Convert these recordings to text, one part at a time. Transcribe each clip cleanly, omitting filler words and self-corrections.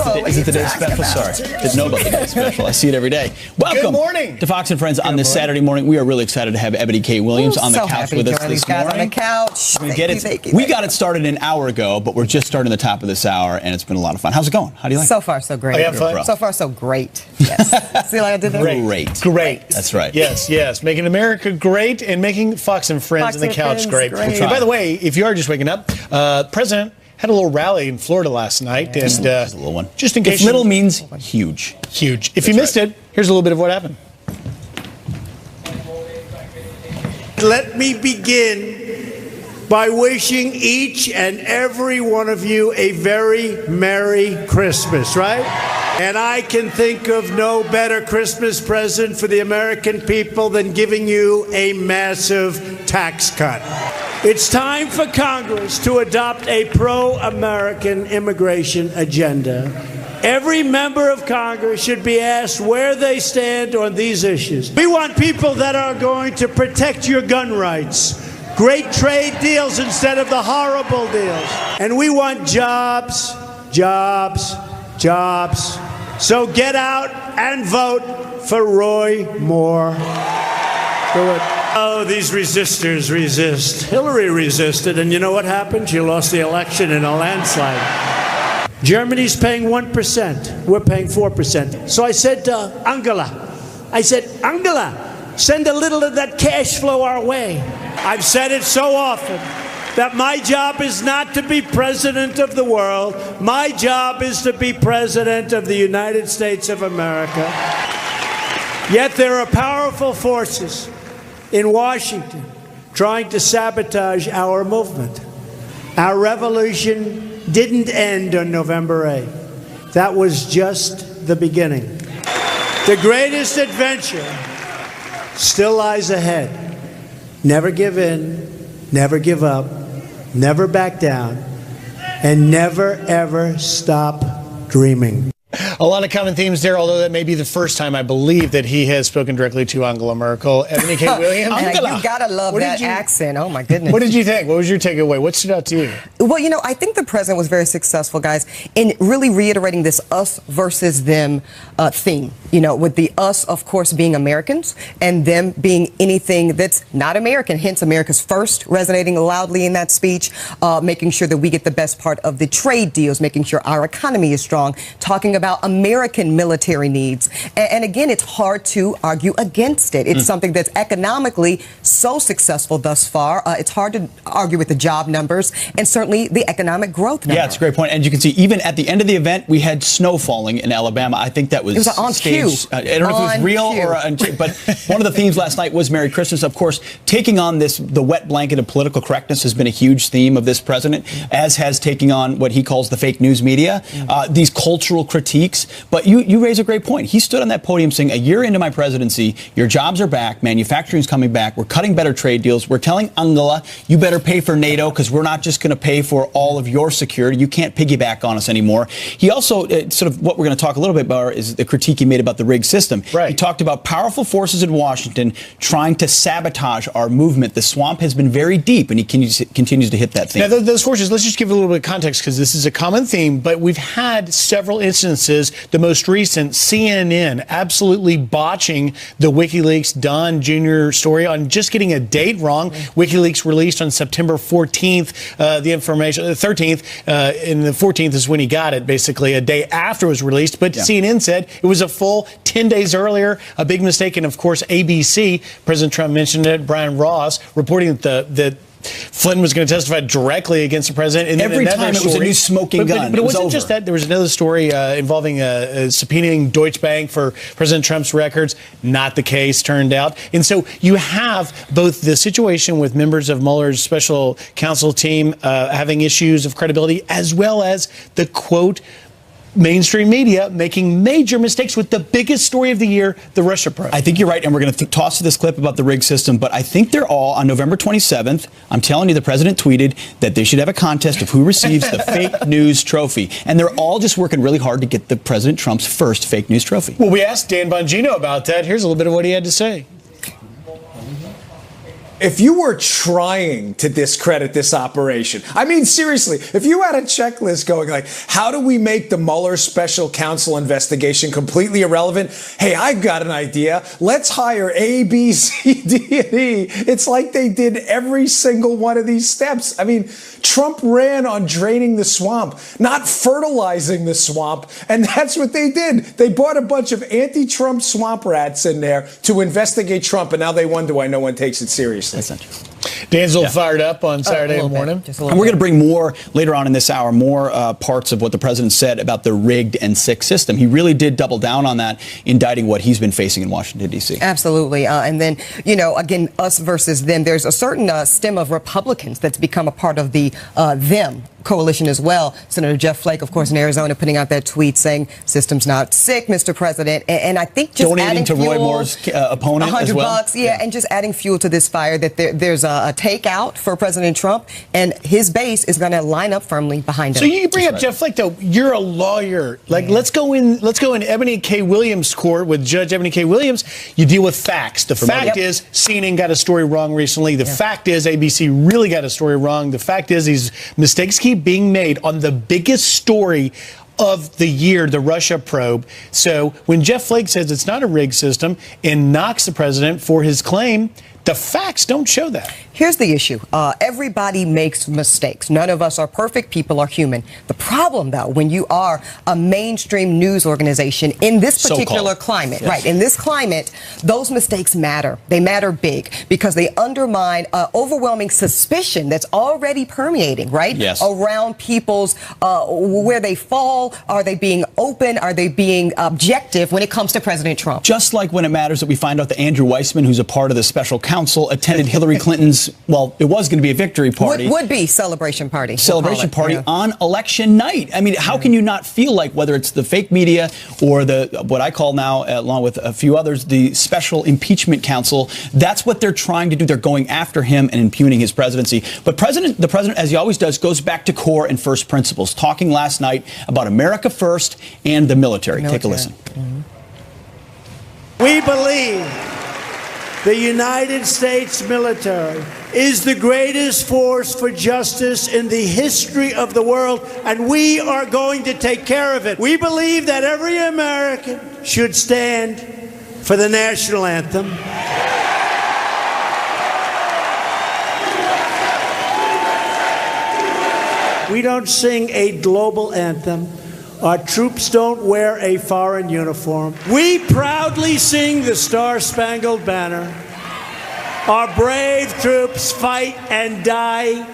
it today's special? Sorry. Didn't know about today's special. I see it every day. Welcome Good morning to Fox and Friends on this Saturday morning. We are really excited to have Ebony K. Williams on the couch with us this morning. On the couch. We got it started an hour ago, but we're just starting the top of this hour, and it's been a lot of fun. How's it going? How do you like it? So far, so great. Oh, you have fun? So far, so great. Yes. See, like I did that? Great. That's right. Yes. Making America great and making Fox and Friends on the couch great. And by the way, if you are just waking up, President had a little rally in Florida last night. Just and a little one. Just in case. If little means huge. Huge. If you missed it, here's a little bit of what happened. Let me begin by wishing each and every one of you a very Merry Christmas, right? And I can think of no better Christmas present for the American people than giving you a massive tax cut. It's time for Congress to adopt a pro-American immigration agenda. Every member of Congress should be asked where they stand on these issues. We want people that are going to protect your gun rights, great trade deals instead of the horrible deals. And we want jobs. So get out and vote for Roy Moore. Do it. Oh, these resistors resist. Hillary resisted, and you know what happened? She lost the election in a landslide. Germany's paying 1%. We're paying 4%. So I said to Angela, Angela, send a little of that cash flow our way. I've said it so often that my job is not to be president of the world. My job is to be president of the United States of America. Yet there are powerful forces in Washington trying to sabotage our movement. Our revolution didn't end on November 8th. That was just the beginning. The greatest adventure still lies ahead. Never give in, never give up, never back down, and never, ever stop dreaming. A lot of common themes there, although that may be the first time I believe that he has spoken directly to Angela Merkel. Ebony K. Williams. You gotta love that accent. Oh my goodness. What did you think? What was your takeaway? What stood out to you? Well, you know, I think the president was very successful, guys, in really reiterating this us versus them theme. You know, with the us, of course, being Americans and them being anything that's not American, hence America's first, resonating loudly in that speech, making sure that we get the best part of the trade deals, making sure our economy is strong, talking about American military needs. And again, it's hard to argue against it. It's something that's economically so successful thus far. It's hard to argue with the job numbers and certainly the economic growth number. Yeah, it's a great point. And you can see, even at the end of the event, we had snow falling in Alabama. I think that was, it was on cue. I don't know if it was real or but one of the themes last night was Merry Christmas. Of course, taking on the wet blanket of political correctness has been a huge theme of this president, as has taking on what he calls the fake news media, these cultural critiques. But you raise a great point. He stood on that podium saying, a year into my presidency, your jobs are back, manufacturing's coming back, we're cutting better trade deals, we're telling Angela, you better pay for NATO because we're not just going to pay for all of your security. You can't piggyback on us anymore. He also, sort of what we're going to talk a little bit about is the critique he made about the rigged system. Right. He talked about powerful forces in Washington trying to sabotage our movement. The swamp has been very deep, and he continues to hit that theme. Now, those forces, let's just give a little bit of context because this is a common theme, but we've had several instances. The most recent, CNN, absolutely botching the WikiLeaks Don Jr. story on just getting a date wrong. WikiLeaks released on September 14th the information, the 13th, and the 14th is when he got it, basically a day after it was released. But CNN said it was a full 10 days earlier. A big mistake. And of course, ABC, President Trump mentioned it, Brian Ross, reporting that Flynn was going to testify directly against the president. And every time it was a new smoking gun. But it wasn't just that. There was another story involving subpoenaing Deutsche Bank for President Trump's records. Not the case, turned out. And so you have both the situation with members of Mueller's special counsel team having issues of credibility, as well as the, quote, mainstream media making major mistakes with the biggest story of the year, the Russia probe. I think you're right, and we're going to toss to this clip about the rigged system, but I think they're all on November 27th. I'm telling you, the president tweeted that they should have a contest of who receives the fake news trophy, and they're all just working really hard to get the President Trump's first fake news trophy. Well, we asked Dan Bongino about that. Here's a little bit of what he had to say. if you were trying to discredit this operation, I mean, seriously, if you had a checklist going like, how do we make the Mueller special counsel investigation completely irrelevant? Hey, I've got an idea. Let's hire A, B, C, D, and E. It's like they did every single one of these steps. I mean, Trump ran on draining the swamp, not fertilizing the swamp. And that's what they did. They brought a bunch of anti-Trump swamp rats in there to investigate Trump. And now they wonder why no one takes it seriously. Dan's a little fired up on Saturday morning. And we're going to bring more later on in this hour, more parts of what the president said about the rigged and sick system. He really did double down on that, indicting what he's been facing in Washington, D.C. Absolutely. And then, again, us versus them. There's a certain stem of Republicans that's become a part of the them coalition as well. Senator Jeff Flake, of course, in Arizona, putting out that tweet saying, system's not sick, Mr. President. And I think just donating adding to fuel, Roy Moore's opponent $100 as well. And just adding fuel to this fire, that there's a takeout for President Trump, and his base is going to line up firmly behind him. So you bring up Jeff Flake, though. You're a lawyer. Like, let's go in Ebony K. Williams' court with Judge Ebony K. Williams. You deal with facts. The fact is CNN got a story wrong recently. The fact is ABC really got a story wrong. The fact is these mistakes keep being made on the biggest story of the year, the Russia probe. So when Jeff Flake says it's not a rigged system and knocks the president for his claim, the facts don't show that. Here's the issue. Everybody makes mistakes. None of us are perfect. People are human. The problem, though, when you are a mainstream news organization in this particular climate, right, in this climate, those mistakes matter. They matter big because they undermine overwhelming suspicion that's already permeating, right, around people's where they fall. Are they being open? Are they being objective when it comes to President Trump? Just like when it matters that we find out that Andrew Weissman, who's a part of the special counsel, attended Hillary Clinton's, well, it was going to be a victory party. Would be celebration party. Celebration party on election night. I mean, how can you not feel like, whether it's the fake media or the what I call now, along with a few others, the special impeachment counsel, that's what they're trying to do. They're going after him and impugning his presidency. But the president, as he always does, goes back to core and first principles, talking last night about America first and the military. Take a listen. We believe the United States military is the greatest force for justice in the history of the world, and we are going to take care of it. We believe that every American should stand for the national anthem. We don't sing a global anthem. Our troops don't wear a foreign uniform. We proudly sing the Star-Spangled Banner. Our brave troops fight and die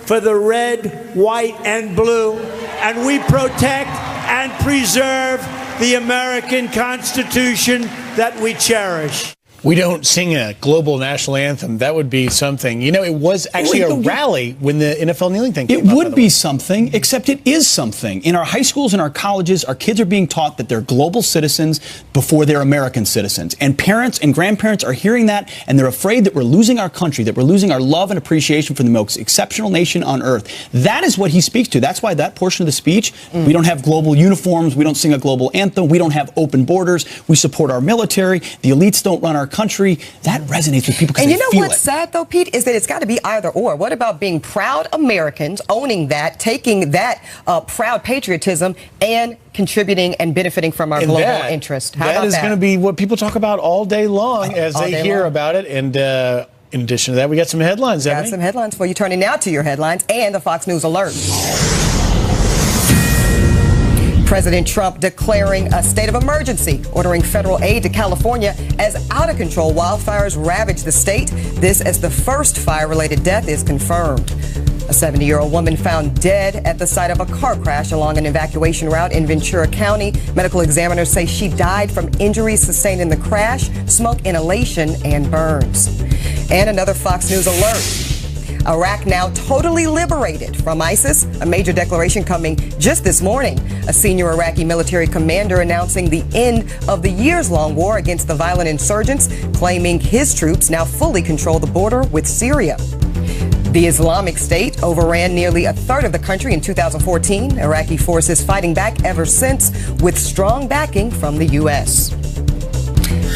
for the red, white, and blue. And we protect and preserve the American Constitution that we cherish. We don't sing a global national anthem. That would be something. It was actually a rally when the NFL kneeling thing came up. It would be something, except it is something. In our high schools and our colleges, our kids are being taught that they're global citizens before they're American citizens. And parents and grandparents are hearing that, and they're afraid that we're losing our country, that we're losing our love and appreciation for the most exceptional nation on earth. That is what he speaks to. That's why that portion of the speech, we don't have global uniforms, we don't sing a global anthem, we don't have open borders, we support our military, the elites don't run our country. That resonates with people because they feel it. And you know what's sad, though, Pete, is that it's got to be either or. What about being proud Americans, owning that, taking that proud patriotism, and contributing and benefiting from our global interest? How about that? That is going to be what people talk about all day long as they hear about it. And in addition to that, we got some headlines, Got some headlines for you. Turning now to your headlines and the Fox News Alert. President Trump declaring a state of emergency, ordering federal aid to California as out-of-control wildfires ravage the state. This as the first fire-related death is confirmed. A 70-year-old woman found dead at the site of a car crash along an evacuation route in Ventura County. Medical examiners say she died from injuries sustained in the crash, smoke inhalation, and burns. And another Fox News alert. Iraq now totally liberated from ISIS, a major declaration coming just this morning. A senior Iraqi military commander announcing the end of the years-long war against the violent insurgents, claiming his troops now fully control the border with Syria. The Islamic State overran nearly a third of the country in 2014. Iraqi forces fighting back ever since with strong backing from the U.S.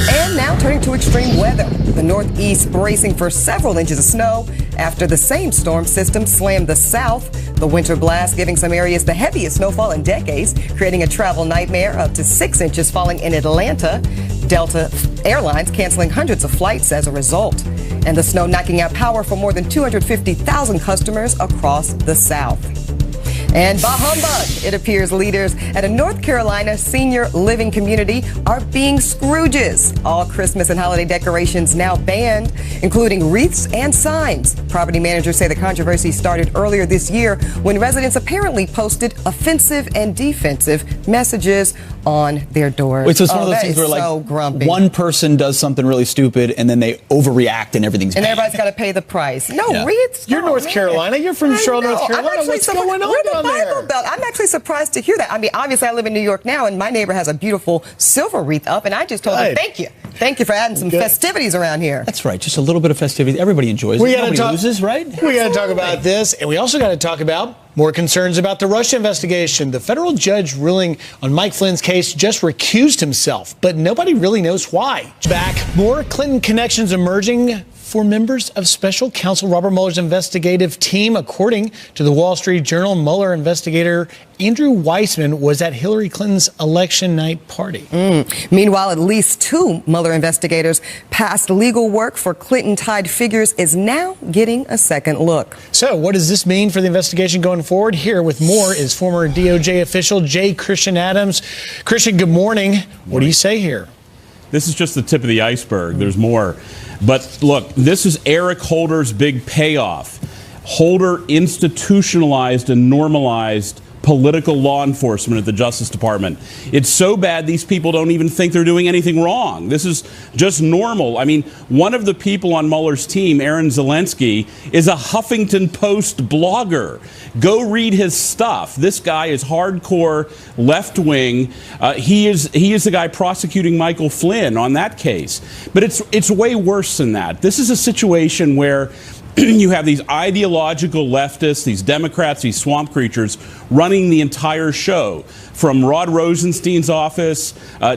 And now turning to extreme weather. The Northeast bracing for several inches of snow after the same storm system slammed the South. The winter blast giving some areas the heaviest snowfall in decades, creating a travel nightmare. Up to 6 inches falling in Atlanta. Delta Airlines canceling hundreds of flights as a result. And the snow knocking out power for more than 250,000 customers across the South. And bah humbug, it appears leaders at a North Carolina senior living community are being Scrooges. All Christmas and holiday decorations now banned, including wreaths and signs. Property managers say the controversy started earlier this year when residents apparently posted offensive and defensive messages on their doors. Wait, so it's one of those things where so grumpy. one person does something really stupid and then they overreact and everything's bad. And everybody's got to pay the price. No, wreaths. You're no, North man. Carolina. You're from I Charlotte, know. North Carolina. I'm actually What's going on we're the down Bible there? Belt. I'm actually surprised to hear that. I mean, obviously, I live in New York now, and my neighbor has a beautiful silver wreath up, and I just told him, Good. thank you. Thank you for adding some Good. festivities around here. That's right. Just a little bit of festivity. Everybody enjoys it. We gotta Nobody talk- loses, right? We got to talk about this, and we also got to talk about more concerns about the Russia investigation. The federal judge ruling on Mike Flynn's case just recused himself, but nobody really knows why. Back, more Clinton connections emerging for members of special counsel Robert Mueller's investigative team. According to the Wall Street Journal, Mueller investigator Andrew Weissman was at Hillary Clinton's election night party. Meanwhile, at least 2 Mueller investigators' past legal work for Clinton-tied figures is now getting a second look. So what does this mean for the investigation going forward? Here with more is former DOJ official J. Christian Adams. Christian, good morning. What do you say here? This is just the tip of the iceberg. There's more. But look, this is Eric Holder's big payoff. Holder institutionalized and normalized political law enforcement at the Justice Department. It's so bad these people don't even think they're doing anything wrong. This is just normal. I mean, one of the people on Mueller's team, Aaron Zelensky, is a Huffington Post blogger. Go read his stuff. This guy is hardcore left-wing. He is the guy prosecuting Michael Flynn on that case. But it's way worse than that. This is a situation where you have these ideological leftists, these Democrats, these swamp creatures running the entire show. From Rod Rosenstein's office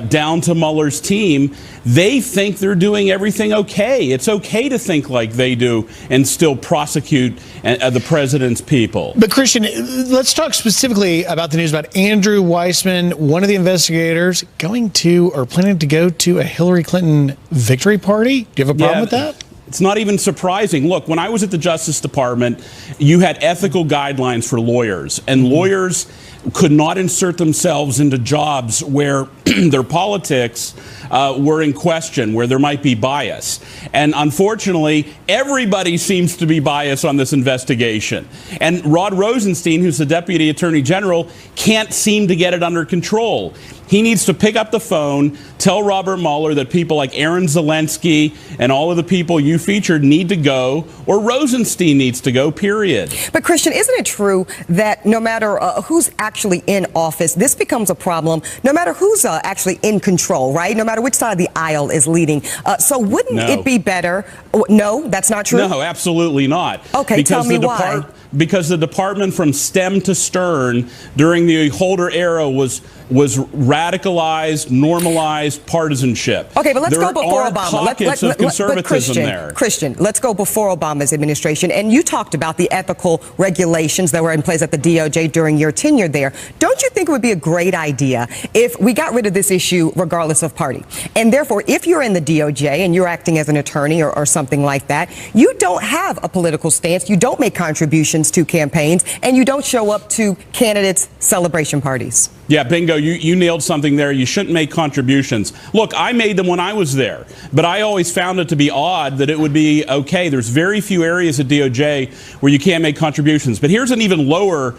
down to Mueller's team, they think they're doing everything okay. It's okay to think like they do and still prosecute the president's people. But Christian, let's talk specifically about the news about Andrew Weissman, one of the investigators, going to or planning to go to a Hillary Clinton victory party. Do you have a problem with that? It's not even surprising. Look, when I was at the Justice Department, you had ethical guidelines for lawyers, and lawyers could not insert themselves into jobs where their politics were in question, where there might be bias. And unfortunately, everybody seems to be biased on this investigation. And Rod Rosenstein, who's the Deputy Attorney General, can't seem to get it under control. He needs to pick up the phone, tell Robert Mueller that people like Aaron Zelensky and all of the people you featured need to go, or Rosenstein needs to go, period. But Christian, isn't it true that no matter who's actually in office, this becomes a problem no matter who's actually in control, right? No matter which side of the aisle is leading. So wouldn't it be better? No, that's not true? No, absolutely not. Okay, because tell me why. Because the department from stem to stern during the Holder era was radicalized, normalized partisanship. Okay, but let's go before Obama. Pockets of conservatism there. Christian, let's go before Obama's administration. And you talked about the ethical regulations that were in place at the DOJ during your tenure there. Don't you think it would be a great idea if we got rid of this issue regardless of party? And therefore, if you're in the DOJ and you're acting as an attorney or something like that, you don't have a political stance, you don't make contributions to campaigns, and you don't show up to candidates' celebration parties. Yeah, bingo, you nailed something there. You shouldn't make contributions. Look, I made them when I was there, but I always found it to be odd that it would be okay. There's very few areas at DOJ where you can't make contributions. But here's an even lower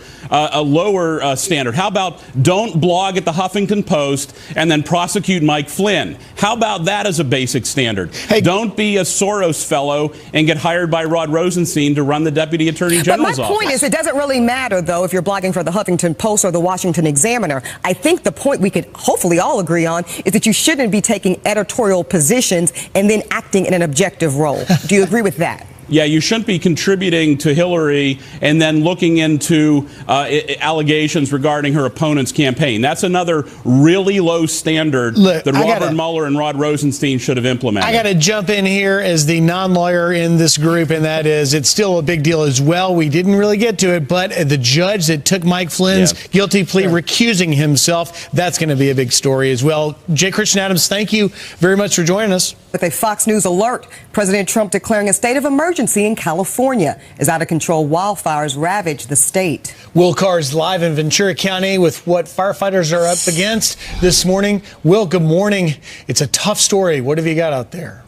standard. How about don't blog at the Huffington Post and then prosecute Mike Flynn? How about that as a basic standard? Hey, don't be a Soros fellow and get hired by Rod Rosenstein to run the Deputy Attorney General's office. But my point is, it doesn't really matter, though, if you're blogging for the Huffington Post or the Washington Examiner. I think the point we could hopefully all agree on is that you shouldn't be taking editorial positions and then acting in an objective role. Do you agree with that? Yeah, you shouldn't be contributing to Hillary and then looking into allegations regarding her opponent's campaign. That's another really low standard that Robert Mueller and Rod Rosenstein should have implemented. I got to jump in here as the non-lawyer in this group, and that is it's still a big deal as well. We didn't really get to it, but the judge that took Mike Flynn's guilty plea recusing himself, that's going to be a big story as well. J. Christian Adams, thank you very much for joining us. With a Fox News alert, President Trump declaring a state of emergency in California as out-of-control wildfires ravage the state. Will Carr's live in Ventura County with what firefighters are up against this morning. Will, good morning. It's a tough story. What have you got out there?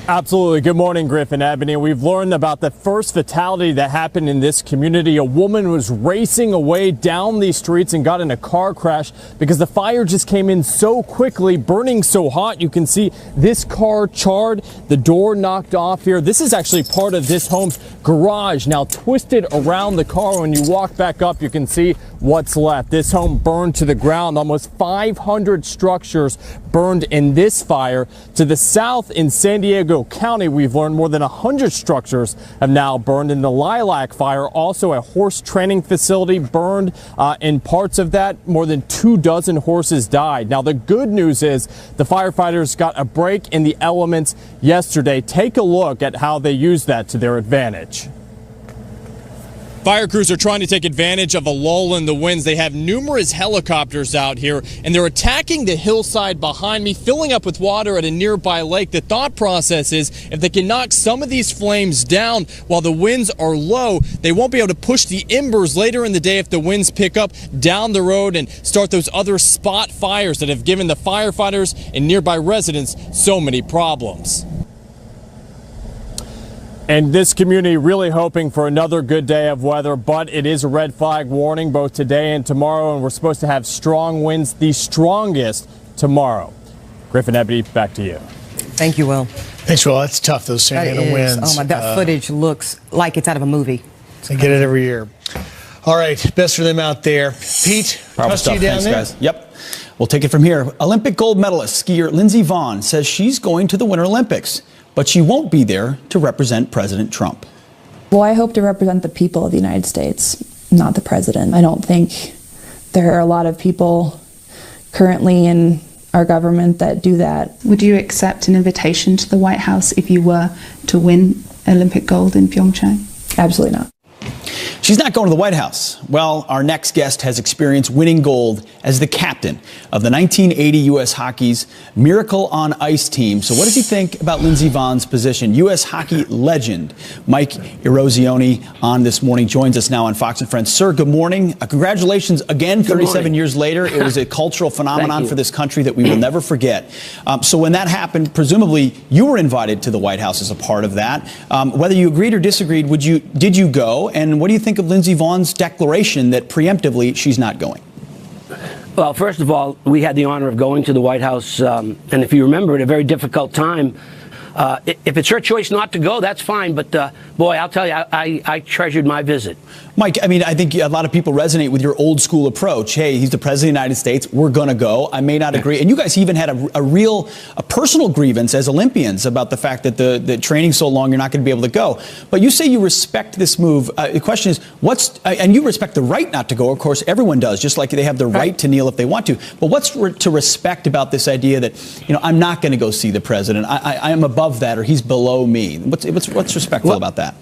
Absolutely. Good morning, Griffin, Ebony. We've learned about the first fatality that happened in this community. A woman was racing away down these streets and got in a car crash because the fire just came in so quickly, burning so hot. You can see this car charred, the door knocked off here. This is actually part of this home's garage now twisted around the car. When you walk back up, you can see what's left. This home burned to the ground. Almost 500 structures burned in this fire. To the south in San Diego County, we've learned more than 100 structures have now burned. In the Lilac fire, also a horse training facility burned. In parts of that, more than 24 horses died. Now, the good news is the firefighters got a break in the elements yesterday. Take a look at how they used that to their advantage. Fire crews are trying to take advantage of a lull in the winds. They have numerous helicopters out here, and they're attacking the hillside behind me, filling up with water at a nearby lake. The thought process is if they can knock some of these flames down while the winds are low, they won't be able to push the embers later in the day if the winds pick up down the road and start those other spot fires that have given the firefighters and nearby residents so many problems. And this community really hoping for another good day of weather, but it is a red flag warning both today and tomorrow, and we're supposed to have strong winds, the strongest tomorrow. Griffin, Ebony, back to you. Thank you, Will. Thanks, Will. That's tough, those Santa Ana winds. Oh, my, that footage looks like it's out of a movie. They get it every year. All right, best for them out there. Pete, trust you down there? Guys. Yep. We'll take it from here. Olympic gold medalist skier Lindsey Vonn says she's going to the Winter Olympics, but she won't be there to represent President Trump. Well, I hope to represent the people of the United States, not the president. I don't think there are a lot of people currently in our government that do that. Would you accept an invitation to the White House if you were to win Olympic gold in Pyeongchang? Absolutely not. She's not going to the White House. Well, our next guest has experienced winning gold as the captain of the 1980 U.S. Hockey's Miracle on Ice team. So what does he think about Lindsey Vonn's position? U.S. hockey legend Mike Eruzione on this morning joins us now on Fox and Friends. Sir, good morning. Congratulations again, 37 years later. It was a cultural phenomenon for this country that we will never forget. So when that happened, presumably you were invited to the White House as a part of that. Whether you agreed or disagreed, did you go? And what do you think of Lindsey Vonn's declaration that preemptively she's not going? Well, first of all, we had the honor of going to the White House, and if you remember, at a very difficult time. If it's her choice not to go, that's fine. But, boy, I'll tell you, I treasured my visit. Mike, I mean, I think a lot of people resonate with your old school approach. Hey, he's the president of the United States. We're going to go. I may not agree. And you guys even had a personal grievance as Olympians about the fact that the training's so long, you're not going to be able to go. But you say you respect this move. The question is, and you respect the right not to go. Of course, everyone does, just like they have the right to kneel if they want to. But what's to respect about this idea that, I'm not going to go see the president. I am above that, or he's below me. What's respectful about that?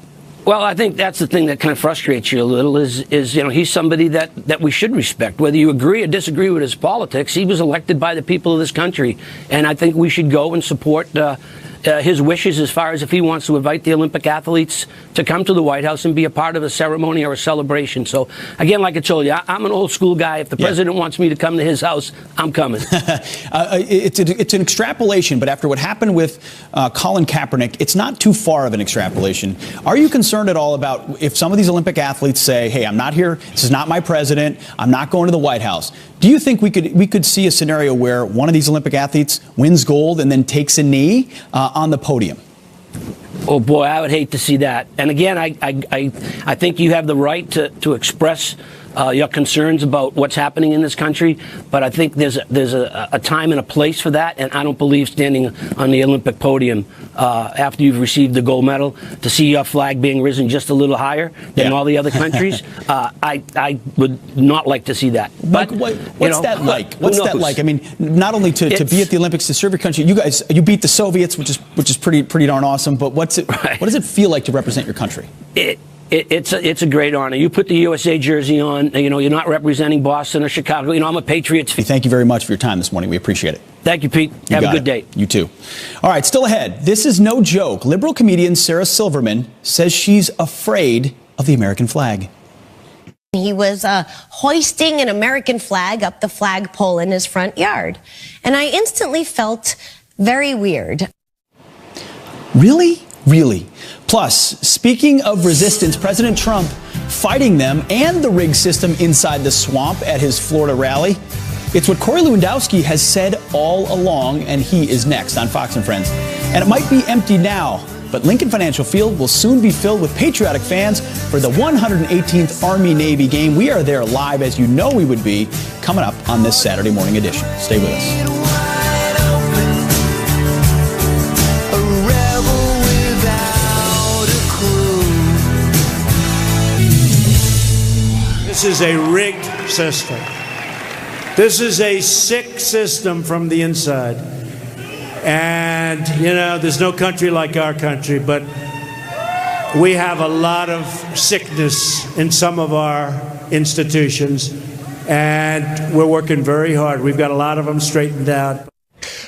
Well, I think that's the thing that kind of frustrates you a little is he's somebody that we should respect. Whether you agree or disagree with his politics, he was elected by the people of this country. And I think we should go and support his wishes as far as if he wants to invite the Olympic athletes to come to the White House and be a part of a ceremony or a celebration. So, again, like I told you, I'm an old school guy. If the president wants me to come to his house, I'm coming. It's an extrapolation, but after what happened with Colin Kaepernick, it's not too far of an extrapolation. Are you concerned at all about if some of these Olympic athletes say, hey, I'm not here, this is not my president, I'm not going to the White House? Do you think we could see a scenario where one of these Olympic athletes wins gold and then takes a knee on the podium? Oh, boy, I would hate to see that. And again, I think you have the right to express your concerns about what's happening in this country, but I think there's a time and a place for that, and I don't believe standing on the Olympic podium after you've received the gold medal to see your flag being risen just a little higher than all the other countries. I would not like to see that. But what's that like? What's that like? I mean, not only to be at the Olympics to serve your country, you beat the Soviets, which is pretty darn awesome. But what does it feel like to represent your country? It's a great honor. You put the USA jersey on. You're not representing Boston or Chicago. I'm a Patriots fan. Thank you very much for your time this morning. We appreciate it. Thank you, Pete. Have a good day. You too. All right, still ahead. This is no joke. Liberal comedian Sarah Silverman says she's afraid of the American flag. He was hoisting an American flag up the flagpole in his front yard. And I instantly felt very weird. Really? Really? Plus, speaking of resistance, President Trump fighting them and the rigged system inside the swamp at his Florida rally. It's what Corey Lewandowski has said all along, and he is next on Fox and Friends. And it might be empty now, but Lincoln Financial Field will soon be filled with patriotic fans for the 118th Army-Navy game. We are there live, as you know we would be, coming up on this Saturday morning edition. Stay with us. This is a rigged system. This is a sick system from the inside. And, there's no country like our country, but we have a lot of sickness in some of our institutions, and we're working very hard. We've got a lot of them straightened out.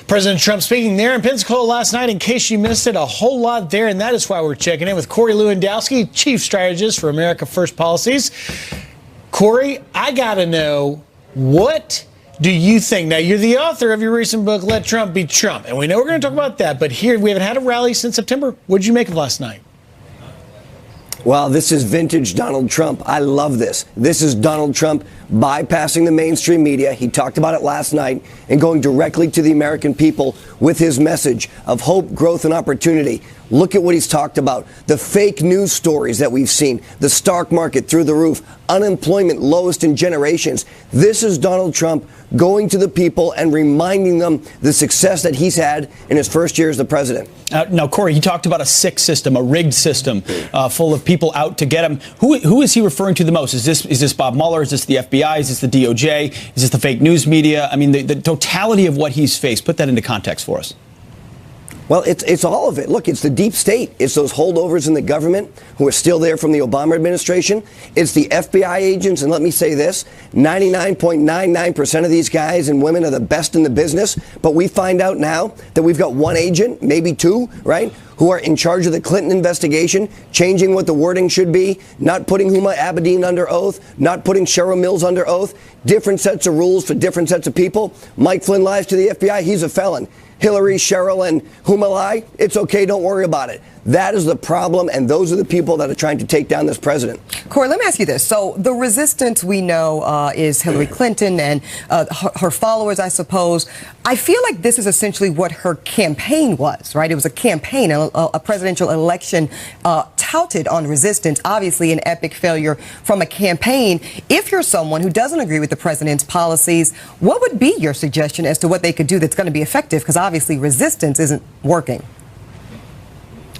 President Trump speaking there in Pensacola last night. In case you missed it, a whole lot there, and that is why we're checking in with Corey Lewandowski, Chief Strategist for America First Policies. Corey, I got to know, what do you think? Now, you're the author of your recent book, Let Trump Be Trump, and we know we're going to talk about that, but here, we haven't had a rally since September. What did you make of last night? Well, this is vintage Donald Trump. I love this. This is Donald Trump bypassing the mainstream media. He talked about it last night and going directly to the American people with his message of hope, growth, and opportunity. Look at what he's talked about. The fake news stories that we've seen, the stock market through the roof, unemployment lowest in generations. This is Donald Trump going to the people and reminding them the success that he's had in his first year as the president. Now, Corey, he talked about a sick system, a rigged system full of people out to get him. Who is he referring to the most? Is this Bob Mueller? Is this the FBI? Is this the DOJ? Is this the fake news media? I mean, the totality of what he's faced. Put that into context for us. Well, it's all of it. Look, it's the deep state. It's those holdovers in the government who are still there from the Obama administration. It's the FBI agents. And let me say this, 99.99% of these guys and women are the best in the business. But we find out now that we've got one agent, maybe two, right, who are in charge of the Clinton investigation, changing what the wording should be, not putting Huma Abedin under oath, not putting Cheryl Mills under oath, different sets of rules for different sets of people. Mike Flynn lies to the FBI. He's a felon. Hillary, Cheryl, and Huma lie, it's okay, don't worry about it. That is the problem, and those are the people that are trying to take down this president. Corey, let me ask you this. So the resistance we know is Hillary Clinton and her followers, I suppose. I feel like this is essentially what her campaign was, right? It was a campaign, a presidential election touted on resistance, obviously an epic failure from a campaign. If you're someone who doesn't agree with the president's policies, what would be your suggestion as to what they could do that's going to be effective? Because obviously resistance isn't working.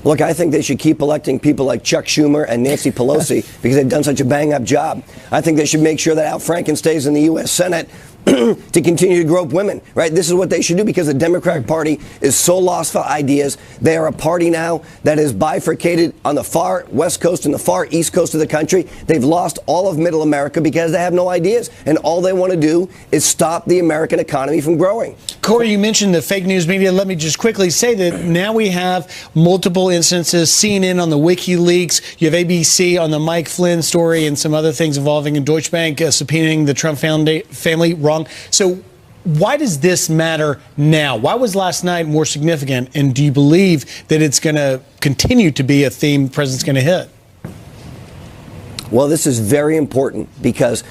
Look, I think they should keep electing people like Chuck Schumer and Nancy Pelosi because they've done such a bang-up job. I think they should make sure that Al Franken stays in the U.S. Senate to continue to grope women, right? This is what they should do because the Democratic Party is so lost for ideas. They are a party now that is bifurcated on the far west coast and the far east coast of the country. They've lost all of middle America because they have no ideas. And all they want to do is stop the American economy from growing. Corey, you mentioned the fake news media. Let me just quickly say that now we have multiple instances, CNN on the WikiLeaks, you have ABC on the Mike Flynn story and some other things involving Deutsche Bank subpoenaing the Trump family. Wrong. So why does this matter now? Why was last night more significant? And do you believe that it's going to continue to be a theme the president's going to hit? Well, this is very important because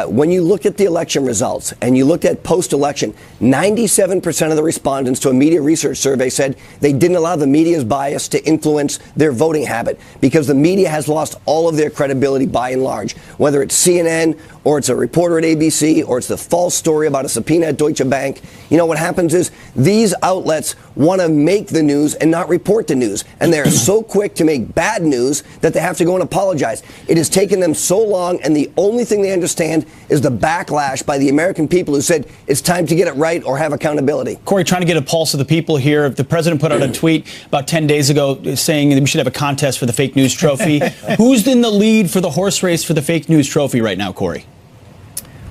when you look at the election results and you looked at post-election, 97% of the respondents to a media research survey said they didn't allow the media's bias to influence their voting habit because the media has lost all of their credibility by and large. Whether it's CNN or it's a reporter at ABC or it's the false story about a subpoena at Deutsche Bank, you know, what happens is these outlets want to make the news and not report the news. And they're so quick to make bad news that they have to go and apologize. It has taken them so long, and the only thing they understand is the backlash by the American people who said it's time to get it right or have accountability. Corey, trying to get a pulse of the people here. The president put out a tweet about 10 days ago saying that we should have a contest for the fake news trophy. Who's in the lead for the horse race for the fake news trophy right now, Corey?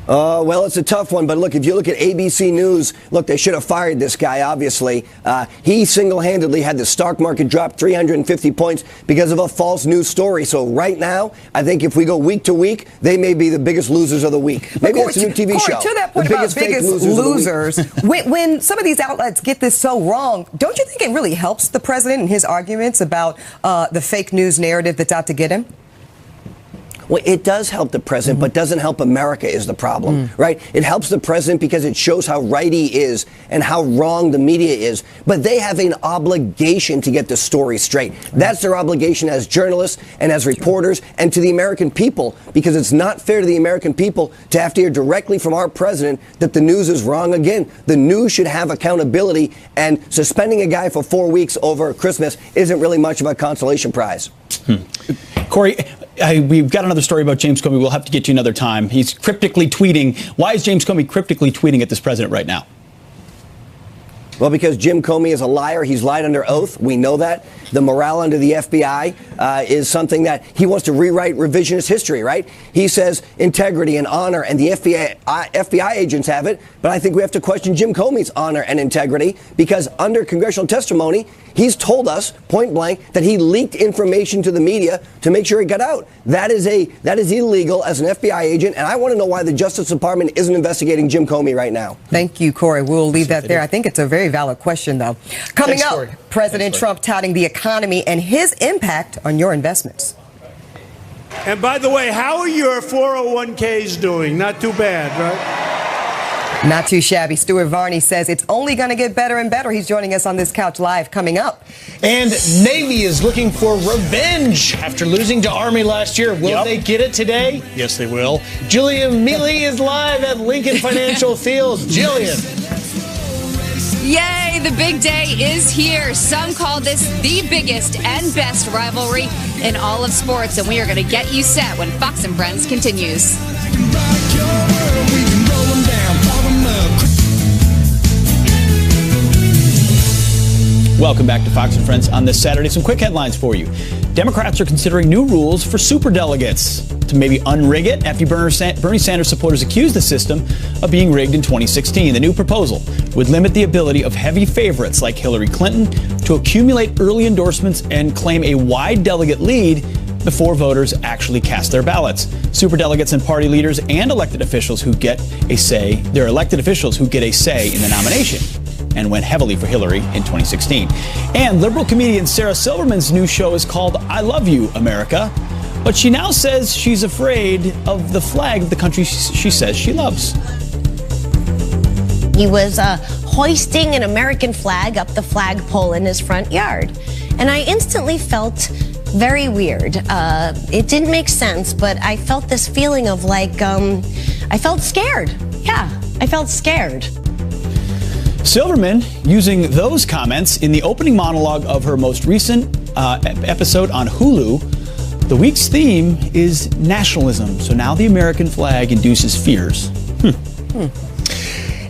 Well, it's a tough one, but look, if you look at ABC News, look, they should have fired this guy, obviously. He single-handedly had the stock market drop 350 points because of a false news story. So right now, I think if we go week to week, they may be the biggest losers of the week. Maybe it's a new TV show. To that point about biggest losers, when some of these outlets get this so wrong, don't you think it really helps the president and his arguments about the fake news narrative that's out to get him? Well, it does help the president, but doesn't help America is the problem, right? It helps the president because it shows how right he is and how wrong the media is. But they have an obligation to get the story straight. That's their obligation as journalists and as reporters and to the American people, because it's not fair to the American people to have to hear directly from our president that the news is wrong again. The news should have accountability, and suspending a guy for 4 weeks over Christmas isn't really much of a consolation prize. Corey, we've got another story about James Comey. We'll have to get you another time. He's cryptically tweeting. Why is James Comey cryptically tweeting at this president right now? Well, because Jim Comey is a liar. He's lied under oath. We know that. The morale under the FBI is something that he wants to rewrite revisionist history, right? He says integrity and honor, and the FBI agents have it. But I think we have to question Jim Comey's honor and integrity, because under congressional testimony, he's told us point blank that he leaked information to the media to make sure it got out. That is illegal as an FBI agent, and I want to know why the Justice Department isn't investigating Jim Comey right now. Thank you, Corey. We'll leave that there. I think it's a very valid question, though. Coming up, President Trump touting the economy and his impact on your investments. And by the way, how are your 401ks doing? Not too bad, right? Not too shabby. Stuart Varney says it's only going to get better and better. He's joining us on This Couch Live coming up. And Navy is looking for revenge after losing to Army last year. Will they get it today? Yes, they will. Jillian Mealy is live at Lincoln Financial Field. Jillian. Yay, the big day is here. Some call this the biggest and best rivalry in all of sports, and we are going to get you set when Fox and Friends continues. Welcome back to Fox and Friends on this Saturday. Some quick headlines for you. Democrats are considering new rules for superdelegates to maybe unrig it after Bernie Sanders supporters accused the system of being rigged in 2016. The new proposal would limit the ability of heavy favorites like Hillary Clinton to accumulate early endorsements and claim a wide delegate lead before voters actually cast their ballots. Superdelegates and party leaders and elected officials who get a say, they're elected officials who get a say in the nomination, and went heavily for Hillary in 2016. And liberal comedian Sarah Silverman's new show is called I Love You, America, but she now says she's afraid of the flag of the country she says she loves. He was hoisting an American flag up the flagpole in his front yard, and I instantly felt very weird. It didn't make sense, but I felt this feeling of like, I felt scared. Yeah, I felt scared. Silverman using those comments in the opening monologue of her most recent episode on Hulu. The week's theme is nationalism, so now the American flag induces fears.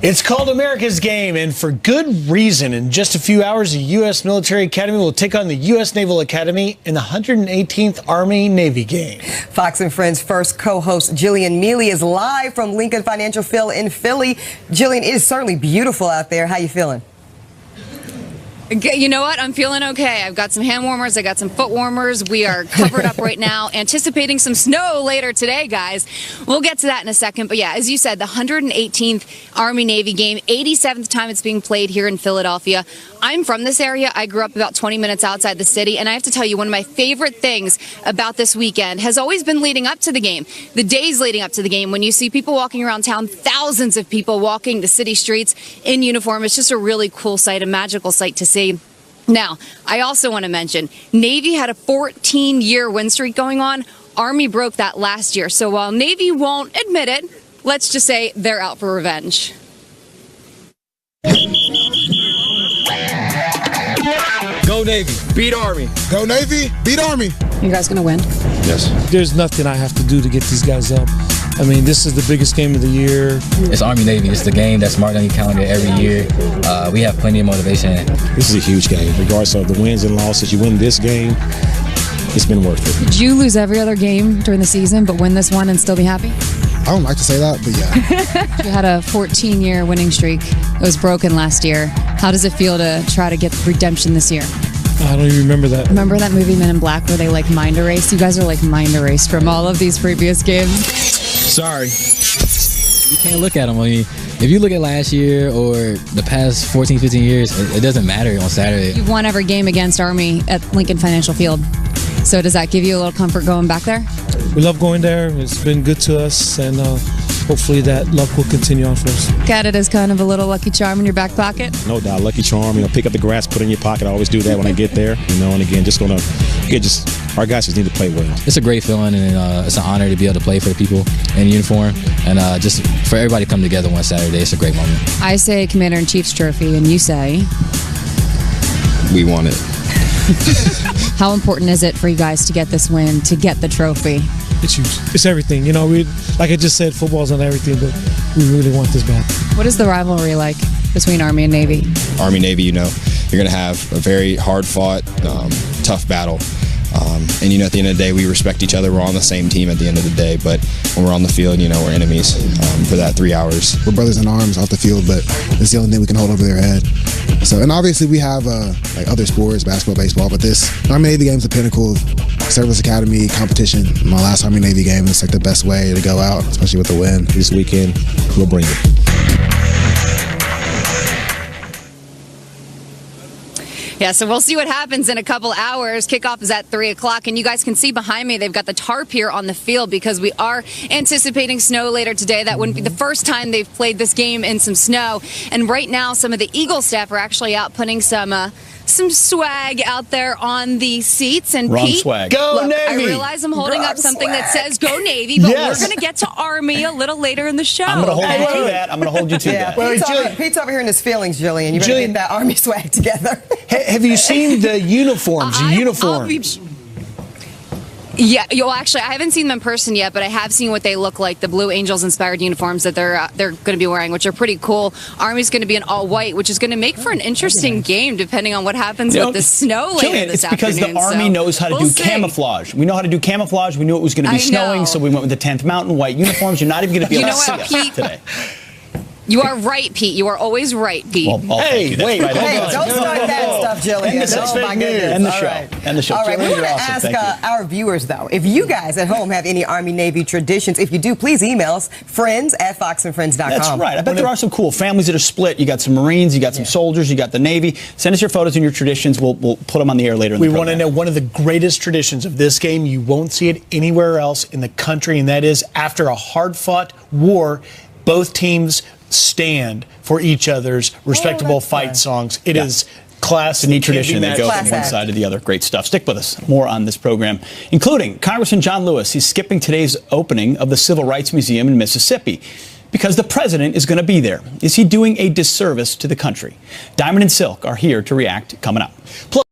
It's called America's Game, and for good reason. In just a few hours, the U.S. Military Academy will take on the U.S. Naval Academy in the 118th Army Navy game. Fox and Friends first co-host Jillian Mealy is live from Lincoln Financial Field in Philly. Jillian, it is certainly beautiful out there. How you feeling? You know what? I'm feeling okay. I've got some hand warmers. I got some foot warmers. We are covered up right now, anticipating some snow later today, guys. We'll get to that in a second. But yeah, as you said, the 118th Army-Navy game, 87th time it's being played here in Philadelphia. I'm from this area. I grew up about 20 minutes outside the city. And I have to tell you, one of my favorite things about this weekend has always been leading up to the game. The days leading up to the game, when you see people walking around town, thousands of people walking the city streets in uniform. It's just a really cool sight, a magical sight to see. Now, I also want to mention, Navy had a 14-year win streak going on. Army broke that last year. So while Navy won't admit it, let's just say they're out for revenge. Go Navy, beat Army. Go Navy, beat Army. You guys gonna win? Yes. There's nothing I have to do to get these guys up. I mean, this is the biggest game of the year. It's Army-Navy. It's the game that's marked on your calendar every year. We have plenty of motivation. This is a huge game. Regardless of the wins and losses, you win this game, it's been worth it. Would you lose every other game during the season but win this one and still be happy? I don't like to say that, but yeah. You had a 14-year winning streak. It was broken last year. How does it feel to try to get redemption this year? I don't even remember that. Remember that movie Men in Black where they like mind erase? You guys are like mind erased from all of these previous games. Sorry. You can't look at them. I mean, if you look at last year or the past 14, 15 years, it doesn't matter on Saturday. You've won every game against Army at Lincoln Financial Field. So does that give you a little comfort going back there? We love going there. It's been good to us, and hopefully that luck will continue on for us. Look at it as kind of a little lucky charm in your back pocket? No doubt, lucky charm. Pick up the grass, put it in your pocket. I always do that when I get there. And again, our guys just need to play well. It's a great feeling, and it's an honor to be able to play for the people in uniform, and just for everybody to come together one Saturday. It's a great moment. I say Commander-in-Chief's trophy, and you say? We won it. How important is it for you guys to get this win, to get the trophy? It's huge. It's everything. Like I just said, football's not everything, but we really want this back. What is the rivalry like between Army and Navy? Army-Navy, you're going to have a very hard-fought, tough battle. And at the end of the day, we respect each other. We're on the same team at the end of the day. But when we're on the field, we're enemies for that 3 hours. We're brothers in arms off the field, but it's the only thing we can hold over their head. So, and obviously we have like other sports, basketball, baseball, but this Army-Navy game is the pinnacle of service academy competition. My last Army-Navy game is like the best way to go out, especially with the win. This weekend, we'll bring it. Yeah, so we'll see what happens in a couple hours. Kickoff is at 3 o'clock, and you guys can see behind me, they've got the tarp here on the field because we are anticipating snow later today. That wouldn't be the first time they've played this game in some snow. And right now, some of the Eagle staff are actually out putting some swag out there on the seats. And Wrong Pete, swag. Go look, Navy! I realize I'm holding Wrong up something swag. that says Go Navy, but Yes. we're going to get to Army a little later in the show. I'm going to hold okay? you to that. I'm going to hold you to that. Well, Jillian- Pete's over here in his feelings, Jillian. You better Jillian- get that Army swag together. Have you seen the uniforms? I'll be- Yeah, actually, I haven't seen them in person yet, but I have seen what they look like, the Blue Angels-inspired uniforms that they're going to be wearing, which are pretty cool. Army's going to be in all white, which is going to make for an interesting game, depending on what happens with the snow later Jillian, this it's because afternoon. the Army so knows how to we'll do see. camouflage. We know how to do camouflage. We knew it was going to be I snowing, know. so we went with the 10th Mountain white uniforms. You're not even going to be You able know to what, see us Pete? today. You are right, Pete. You are always right, Pete. Well, Hey, wait, right. Hey, don't start that stuff, Jillian. End the show. Oh, my goodness. End the All show. right. End the show. All right, we Jillian, want you're to awesome. ask Thank you. our viewers, though, if you guys at home have any Army-Navy traditions. If you do, please email us, friends@foxandfriends.com. That's right. I bet there are some cool families that are split. You got some Marines, you got some soldiers, you got the Navy. Send us your photos and your traditions. We'll put them on the air later in the We program. want to know one of the greatest traditions of this game. You won't see it anywhere else in the country, and that is after a hard-fought war, both teams stand for each other's respectable fight songs. It is class. It's a neat tradition. They go from one side to the other. Great stuff. Stick with us. More on this program, including Congressman John Lewis. He's skipping today's opening of the Civil Rights Museum in Mississippi because the president is going to be there. Is he doing a disservice to the country? Diamond and Silk are here to react coming up. Plus